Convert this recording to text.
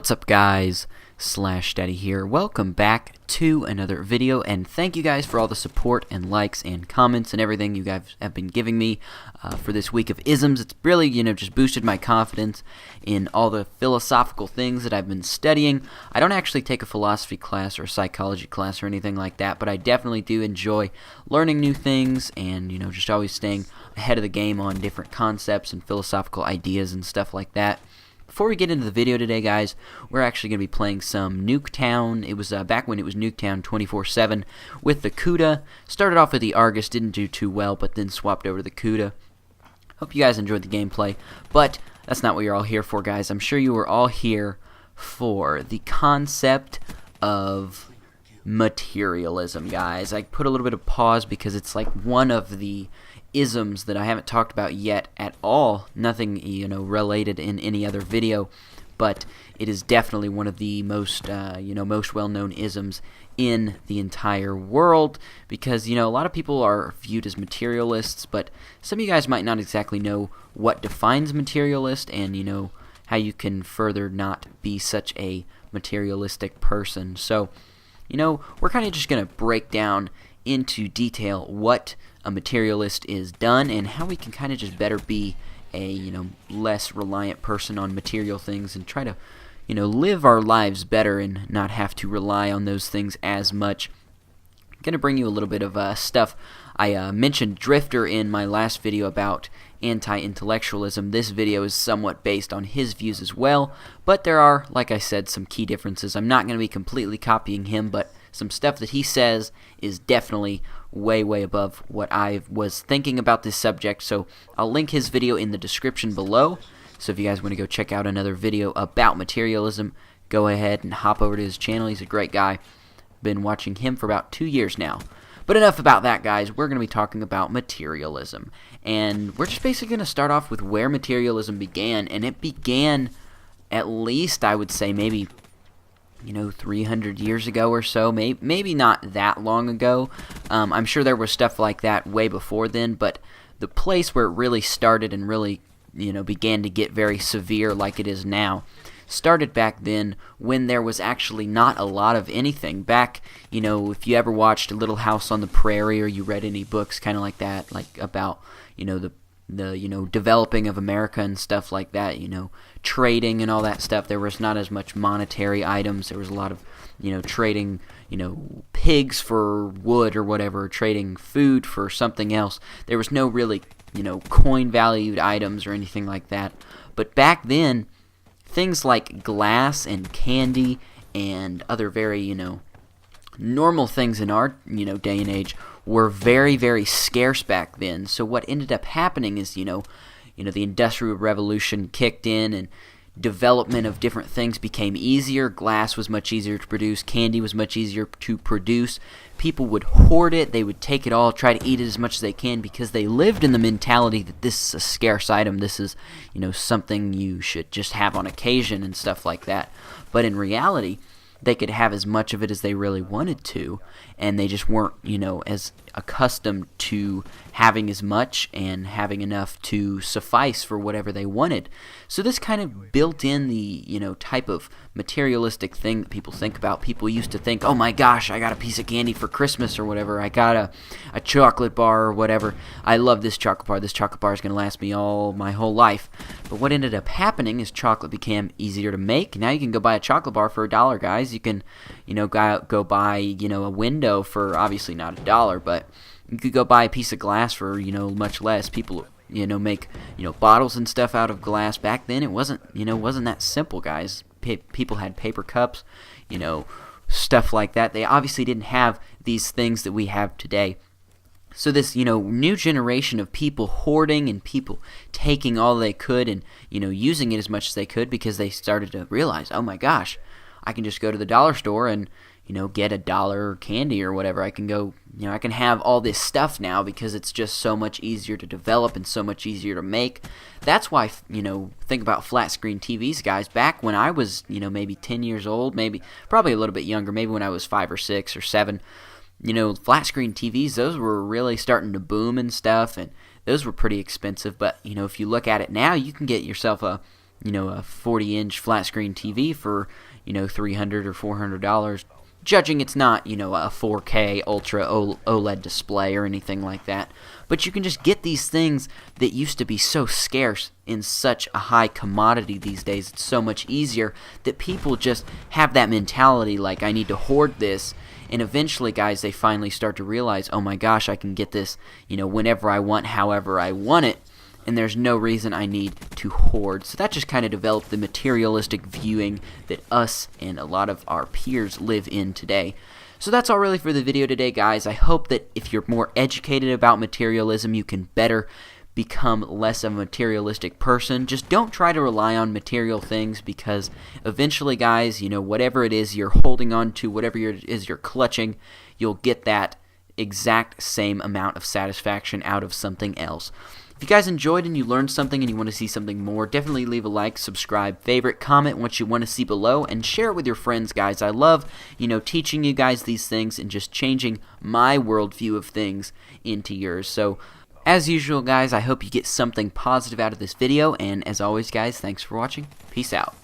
What's up, guys? Daddy here. Welcome back to another video, and thank you guys for all the support and likes and comments and everything you guys have been giving me for this week of isms. It's really, just boosted my confidence in all the philosophical things that I've been studying. I don't actually take a philosophy class or a psychology class or anything like that, but I definitely do enjoy learning new things and, just always staying ahead of the game on different concepts and philosophical ideas and stuff like that. Before we get into the video today, guys, we're actually going to be playing some Nuketown. It was back when it was Nuketown 24/7 with the CUDA. Started off with the Argus, didn't do too well, but then swapped over to the CUDA. Hope you guys enjoyed the gameplay, but that's not what you're all here for, guys. I'm sure you were all here for the concept of materialism, guys. I put a little bit of pause because it's like one of the isms that I haven't talked about yet at all. Nothing, related in any other video, but it is definitely one of the most, most well-known isms in the entire world because, a lot of people are viewed as materialists, but some of you guys might not exactly know what defines materialist and, how you can further not be such a materialistic person. So, we're kind of just going to break down into detail what a materialist is done and how we can kind of just better be a less reliant person on material things and try to live our lives better and not have to rely on those things as much. I'm going to bring you a little bit of stuff. I mentioned Drifter in my last video about anti-intellectualism. This video is somewhat based on his views as well, but there are, like I said, some key differences. I'm not going to be completely copying him, but some stuff that he says is definitely way above what I was thinking about this subject, so I'll link his video in the description below. So if you guys want to go check out another video about materialism, go ahead and hop over to his channel. He's a great guy. Been watching him for about 2 years now. But enough about that, guys. We're going to be talking about materialism. And we're just basically going to start off with where materialism began. And it began, at least, I would say, maybe 300 years ago or so. Maybe not that long ago. I'm sure there was stuff like that way before then. But the place where it really started and really, began to get very severe like it is now started back then when there was actually not a lot of anything. Back, if you ever watched Little House on the Prairie or you read any books kind of like that, like about, the developing of America and stuff like that, trading and all that stuff, there was not as much monetary items. There was a lot of, trading, pigs for wood or whatever, trading food for something else. There was no really, coin valued items or anything like that. But back then, things like glass and candy and other very, normal things in our, day and age were very scarce back then. So what ended up happening is, the Industrial Revolution kicked in and development of different things became easier. Glass was much easier to produce. Candy was much easier to produce. People would hoard it. They would take it all, try to eat it as much as they can because they lived in the mentality that this is a scarce item. This is, something you should just have on occasion and stuff like that. But in reality, they could have as much of it as they really wanted to, and they just weren't, as accustomed to having as much and having enough to suffice for whatever they wanted. So this kind of built in the, type of materialistic thing that people think about. People used to think, oh my gosh, I got a piece of candy for Christmas or whatever. I got a chocolate bar or whatever. I love this chocolate bar. This chocolate bar is going to last me all my whole life. But what ended up happening is chocolate became easier to make. Now you can go buy a chocolate bar for $1, guys. You can, go buy, a window for obviously not $1, but you could go buy a piece of glass for, much less. People, make, bottles and stuff out of glass. Back then it wasn't, wasn't that simple, guys. People had paper cups, stuff like that. They obviously didn't have these things that we have today. So this, new generation of people hoarding and people taking all they could and, using it as much as they could because they started to realize, oh my gosh, I can just go to the dollar store and, get $1 candy or whatever. I can go, I can have all this stuff now because it's just so much easier to develop and so much easier to make. That's why, think about flat screen TVs, guys. Back when I was, maybe 10 years old, probably a little bit younger, maybe when I was 5 or 6 or 7, flat screen TVs, those were really starting to boom and stuff, and those were pretty expensive. But, if you look at it now, you can get yourself a a 40-inch flat screen TV for, $300 or $400. Judging it's not, a 4K Ultra OLED display or anything like that. But you can just get these things that used to be so scarce in such a high commodity these days. It's so much easier that people just have that mentality like, I need to hoard this. And eventually, guys, they finally start to realize, oh my gosh, I can get this, whenever I want, however I want it. And there's no reason I need to hoard. So that just kind of developed the materialistic viewing that us and a lot of our peers live in today. So that's all really for the video today, guys. I hope that if you're more educated about materialism, you can better become less of a materialistic person. Just don't try to rely on material things, because eventually, guys, whatever it is you're holding on to, whatever it is you're clutching, you'll get that exact same amount of satisfaction out of something else. If you guys enjoyed and you learned something and you want to see something more, definitely leave a like, subscribe, favorite, comment what you want to see below, and share it with your friends, guys. I love, teaching you guys these things and just changing my worldview of things into yours. So, as usual, guys, I hope you get something positive out of this video, and as always, guys, thanks for watching. Peace out.